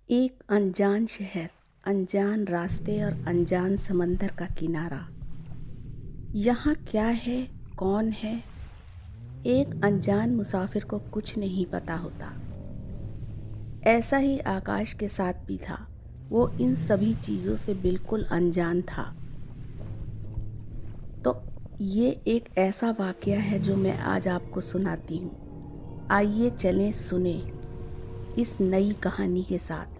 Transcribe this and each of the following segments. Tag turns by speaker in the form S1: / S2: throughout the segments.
S1: एक अनजान शहर, अनजान रास्ते और अनजान समंदर का किनारा। यहाँ क्या है, कौन है, एक अनजान मुसाफिर को कुछ नहीं पता होता। ऐसा ही आकाश के साथ भी था। वो इन सभी चीज़ों से बिल्कुल अनजान था। तो ये एक ऐसा वाक़या है जो मैं आज आपको सुनाती हूँ। आइए चलें सुने इस नई कहानी के साथ।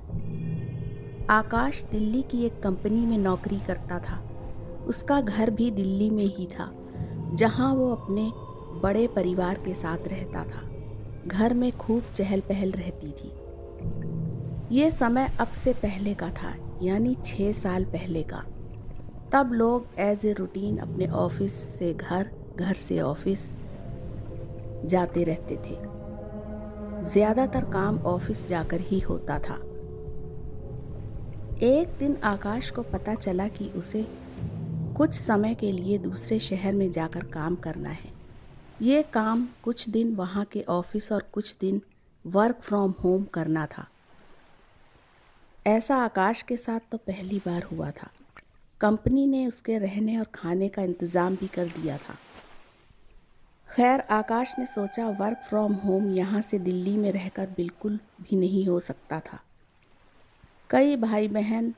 S1: आकाश दिल्ली की एक कंपनी में नौकरी करता था। उसका घर भी दिल्ली में ही था, जहां वो अपने बड़े परिवार के साथ रहता था। घर में खूब चहल पहल रहती थी। ये समय अब से पहले का था, यानी 6 साल पहले का। तब लोग एज ए रूटीन अपने ऑफिस से घर, घर से ऑफिस जाते रहते थे। ज़्यादातर काम ऑफिस जाकर ही होता था। एक दिन आकाश को पता चला कि उसे कुछ समय के लिए दूसरे शहर में जाकर काम करना है। ये काम कुछ दिन वहाँ के ऑफिस और कुछ दिन वर्क फ्रॉम होम करना था। ऐसा आकाश के साथ तो पहली बार हुआ था। कंपनी ने उसके रहने और खाने का इंतज़ाम भी कर दिया था। खैर, आकाश ने सोचा वर्क फ्रॉम होम यहाँ से दिल्ली में रहकर बिल्कुल भी नहीं हो सकता था। कई भाई बहन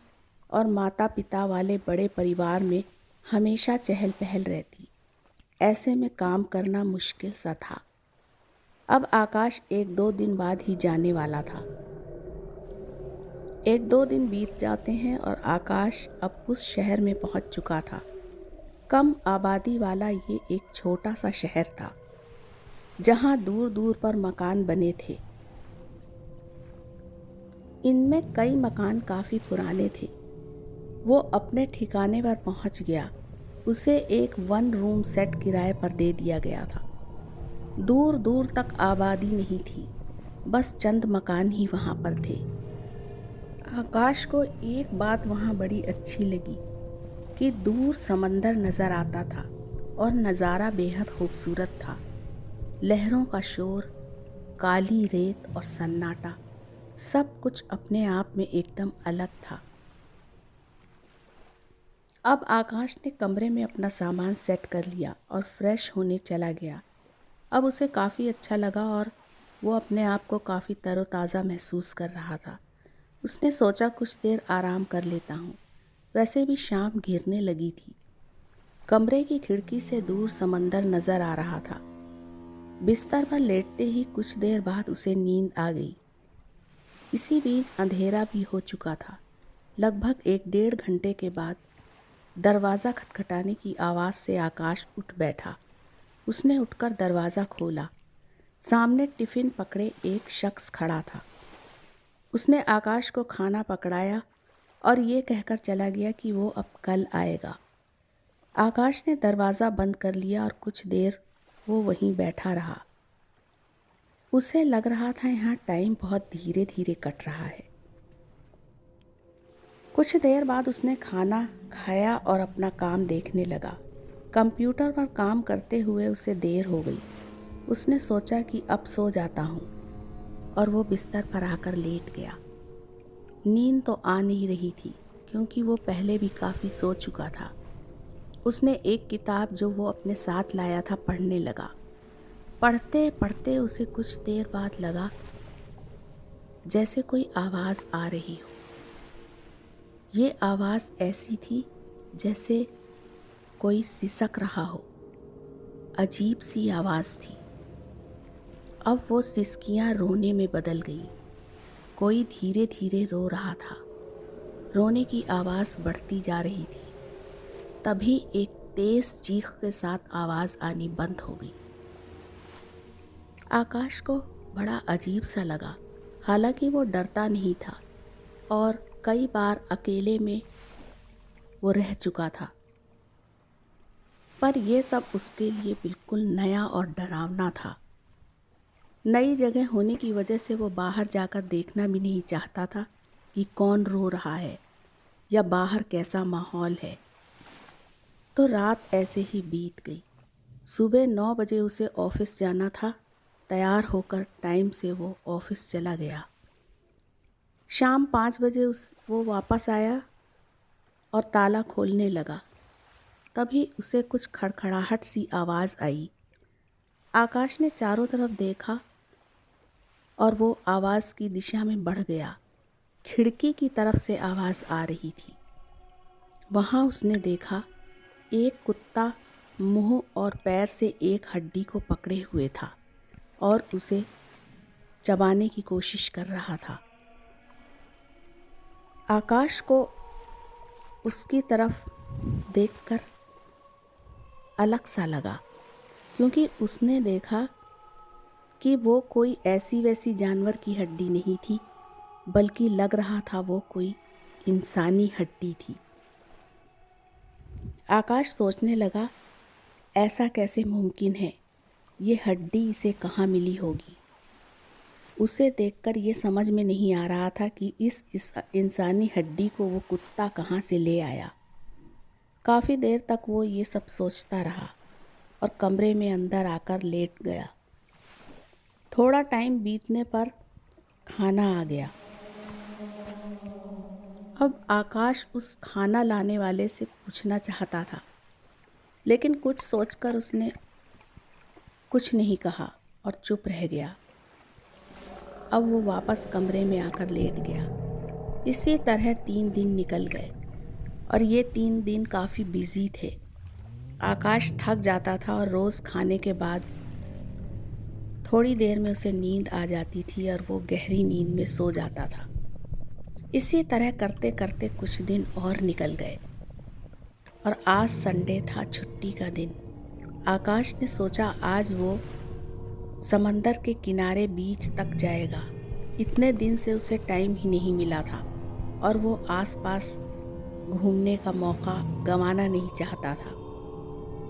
S1: और माता पिता वाले बड़े परिवार में हमेशा चहल पहल रहती। ऐसे में काम करना मुश्किल सा था। अब आकाश 1-2 दिन बाद ही जाने वाला था। 1-2 दिन बीत जाते हैं और आकाश अब उस शहर में पहुंच चुका था। कम आबादी वाला ये एक छोटा सा शहर था, जहां दूर दूर पर मकान बने थे। इनमें कई मकान काफ़ी पुराने थे। वो अपने ठिकाने पर पहुंच गया। उसे एक 1 रूम सेट किराए पर दे दिया गया था। दूर दूर तक आबादी नहीं थी, बस चंद मकान ही वहाँ पर थे। आकाश को एक बात वहाँ बड़ी अच्छी लगी कि दूर समंदर नज़र आता था और नज़ारा बेहद खूबसूरत था। लहरों का शोर, काली रेत और सन्नाटा, सब कुछ अपने आप में एकदम अलग था। अब आकाश ने कमरे में अपना सामान सेट कर लिया और फ्रेश होने चला गया। अब उसे काफ़ी अच्छा लगा और वो अपने आप को काफ़ी तरोताज़ा महसूस कर रहा था। उसने सोचा कुछ देर आराम कर लेता हूँ। वैसे भी शाम घिरने लगी थी। कमरे की खिड़की से दूर समंदर नज़र आ रहा था। बिस्तर पर लेटते ही कुछ देर बाद उसे नींद आ गई। इसी बीच अंधेरा भी हो चुका था। लगभग 1-1.5 घंटे के बाद दरवाज़ा खटखटाने की आवाज़ से आकाश उठ बैठा। उसने उठकर दरवाज़ा खोला। सामने टिफ़िन पकड़े एक शख्स खड़ा था। उसने आकाश को खाना पकड़ाया और ये कहकर चला गया कि वो अब कल आएगा। आकाश ने दरवाज़ा बंद कर लिया और कुछ देर वो वहीं बैठा रहा। उसे लग रहा था यहाँ टाइम बहुत धीरे धीरे कट रहा है। कुछ देर बाद उसने खाना खाया और अपना काम देखने लगा। कंप्यूटर पर काम करते हुए उसे देर हो गई। उसने सोचा कि अब सो जाता हूँ और वो बिस्तर पर आकर लेट गया। नींद तो आ नहीं रही थी क्योंकि वो पहले भी काफ़ी सो चुका था। उसने एक किताब जो वो अपने साथ लाया था पढ़ने लगा। पढ़ते पढ़ते उसे कुछ देर बाद लगा जैसे कोई आवाज़ आ रही हो। ये आवाज़ ऐसी थी जैसे कोई सिसक रहा हो। अजीब सी आवाज़ थी। अब वो सिसकियाँ रोने में बदल गई। कोई धीरे धीरे रो रहा था। रोने की आवाज़ बढ़ती जा रही थी। तभी एक तेज चीख के साथ आवाज़ आनी बंद हो गई। आकाश को बड़ा अजीब सा लगा। हालांकि वो डरता नहीं था और कई बार अकेले में वो रह चुका था, पर यह सब उसके लिए बिल्कुल नया और डरावना था। नई जगह होने की वजह से वो बाहर जाकर देखना भी नहीं चाहता था कि कौन रो रहा है या बाहर कैसा माहौल है। तो रात ऐसे ही बीत गई। सुबह 9 बजे उसे ऑफिस जाना था। तैयार होकर टाइम से वो ऑफिस चला गया। शाम 5 बजे वो वापस आया और ताला खोलने लगा। तभी उसे कुछ खड़खड़ाहट सी आवाज़ आई। आकाश ने चारों तरफ देखा और वो आवाज़ की दिशा में बढ़ गया। खिड़की की तरफ से आवाज़ आ रही थी। वहाँ उसने देखा एक कुत्ता मुंह और पैर से एक हड्डी को पकड़े हुए था और उसे चबाने की कोशिश कर रहा था। आकाश को उसकी तरफ देखकर अलग सा लगा, क्योंकि उसने देखा कि वो कोई ऐसी वैसी जानवर की हड्डी नहीं थी, बल्कि लग रहा था वो कोई इंसानी हड्डी थी। आकाश सोचने लगा, ऐसा कैसे मुमकिन है? ये हड्डी इसे कहाँ मिली होगी? उसे देखकर ये समझ में नहीं आ रहा था कि इस इंसानी हड्डी को वो कुत्ता कहाँ से ले आया। काफ़ी देर तक वो ये सब सोचता रहा और कमरे में अंदर आकर लेट गया। थोड़ा टाइम बीतने पर खाना आ गया। अब आकाश उस खाना लाने वाले से पूछना चाहता था, लेकिन कुछ सोचकर उसने कुछ नहीं कहा और चुप रह गया। अब वो वापस कमरे में आकर लेट गया। इसी तरह 3 दिन निकल गए और ये 3 दिन काफ़ी बिजी थे। आकाश थक जाता था और रोज़ खाने के बाद थोड़ी देर में उसे नींद आ जाती थी और वो गहरी नींद में सो जाता था। इसी तरह करते करते कुछ दिन और निकल गए और आज संडे था, छुट्टी का दिन। आकाश ने सोचा आज वो समंदर के किनारे बीच तक जाएगा। इतने दिन से उसे टाइम ही नहीं मिला था और वो आसपास घूमने का मौका गंवाना नहीं चाहता था।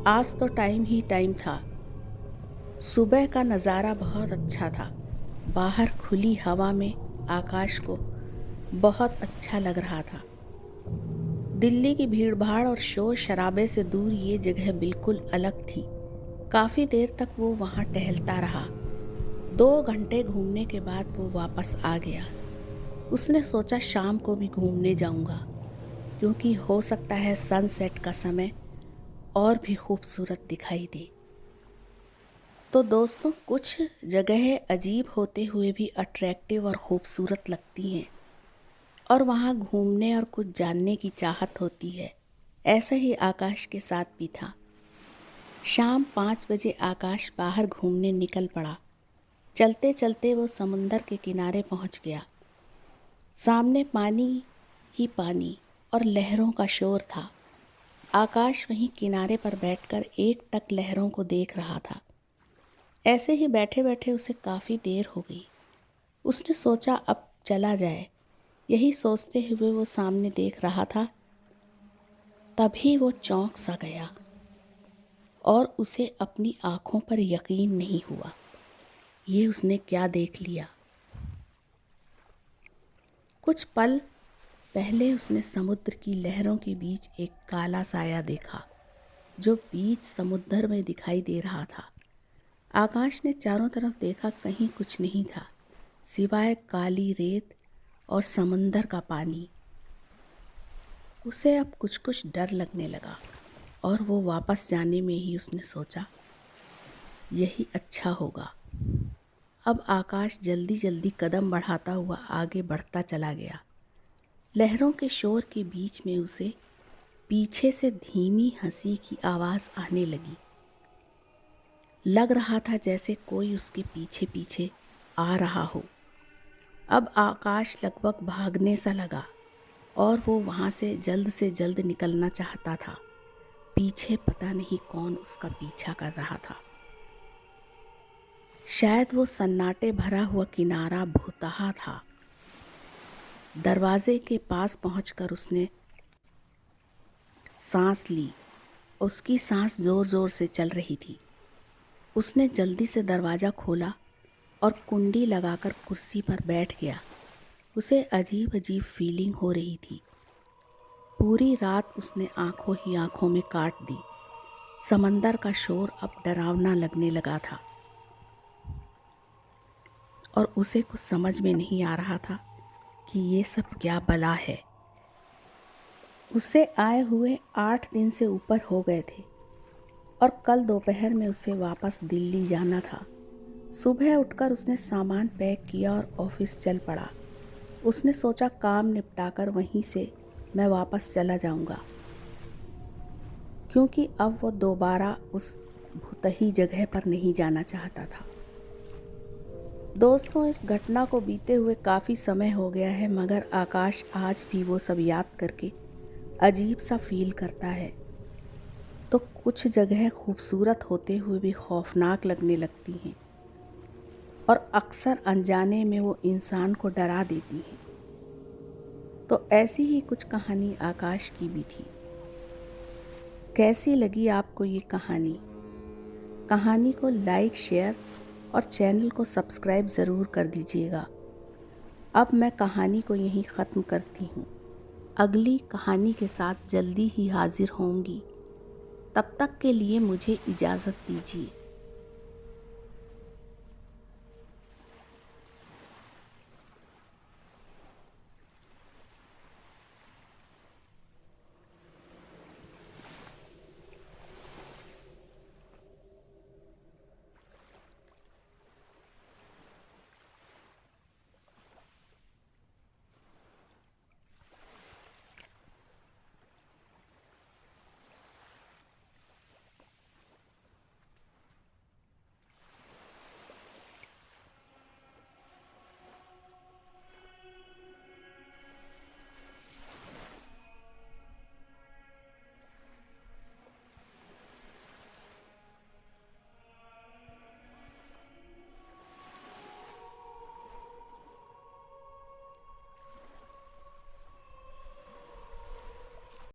S1: आज तो टाइम ही टाइम था। सुबह का नज़ारा बहुत अच्छा था। बाहर खुली हवा में आकाश को बहुत अच्छा लग रहा था। दिल्ली की भीड़भाड़ और शोर शराबे से दूर ये जगह बिल्कुल अलग थी। काफ़ी देर तक वो वहाँ टहलता रहा। 2 घंटे घूमने के बाद वो वापस आ गया। उसने सोचा शाम को भी घूमने जाऊँगा, क्योंकि हो सकता है सनसेट का समय और भी खूबसूरत दिखाई दे। तो दोस्तों, कुछ जगहें अजीब होते हुए भी अट्रैक्टिव और ख़ूबसूरत लगती हैं और वहाँ घूमने और कुछ जानने की चाहत होती है। ऐसा ही आकाश के साथ भी था। शाम 5 बजे आकाश बाहर घूमने निकल पड़ा। चलते चलते वो समुंदर के किनारे पहुँच गया। सामने पानी ही पानी और लहरों का शोर था। आकाश वहीं किनारे पर बैठकर एकटक लहरों को देख रहा था। ऐसे ही बैठे बैठे उसे काफ़ी देर हो गई। उसने सोचा अब चला जाए। यही सोचते हुए वो सामने देख रहा था, तभी वो चौंक सा गया और उसे अपनी आँखों पर यकीन नहीं हुआ। ये उसने क्या देख लिया? कुछ पल पहले उसने समुद्र की लहरों के बीच एक काला साया देखा, जो बीच समुद्र में दिखाई दे रहा था। आकाश ने चारों तरफ देखा, कहीं कुछ नहीं था सिवाय काली रेत और समंदर का पानी। उसे अब कुछ कुछ डर लगने लगा और वो वापस जाने में ही उसने सोचा यही अच्छा होगा। अब आकाश जल्दी जल्दी कदम बढ़ाता हुआ आगे बढ़ता चला गया। लहरों के शोर के बीच में उसे पीछे से धीमी हंसी की आवाज़ आने लगी। लग रहा था जैसे कोई उसके पीछे पीछे आ रहा हो। अब आकाश लगभग भागने सा लगा और वो वहाँ से जल्द निकलना चाहता था। पीछे पता नहीं कौन उसका पीछा कर रहा था। शायद वो सन्नाटे भरा हुआ किनारा भुतहा था। दरवाजे के पास पहुंचकर उसने सांस ली। उसकी सांस ज़ोर ज़ोर से चल रही थी। उसने जल्दी से दरवाज़ा खोला और कुंडी लगाकर कुर्सी पर बैठ गया। उसे अजीब अजीब फीलिंग हो रही थी। पूरी रात उसने आंखों ही आंखों में काट दी। समंदर का शोर अब डरावना लगने लगा था और उसे कुछ समझ में नहीं आ रहा था कि ये सब क्या बला है। उसे आए हुए 8 दिन से ऊपर हो गए थे और कल दोपहर में उसे वापस दिल्ली जाना था। सुबह उठकर उसने सामान पैक किया और ऑफिस चल पड़ा। उसने सोचा काम निपटाकर वहीं से मैं वापस चला जाऊंगा, क्योंकि अब वो दोबारा उस भुतही जगह पर नहीं जाना चाहता था। दोस्तों, इस घटना को बीते हुए काफ़ी समय हो गया है, मगर आकाश आज भी वो सब याद करके अजीब सा फील करता है। तो कुछ जगह खूबसूरत होते हुए भी खौफनाक लगने लगती हैं और अक्सर अनजाने में वो इंसान को डरा देती हैं। तो ऐसी ही कुछ कहानी आकाश की भी थी। कैसी लगी आपको ये कहानी? कहानी को लाइक, शेयर और चैनल को सब्सक्राइब ज़रूर कर दीजिएगा। अब मैं कहानी को यहीं ख़त्म करती हूँ। अगली कहानी के साथ जल्दी ही हाजिर होंगी। तब तक के लिए मुझे इजाज़त दीजिए।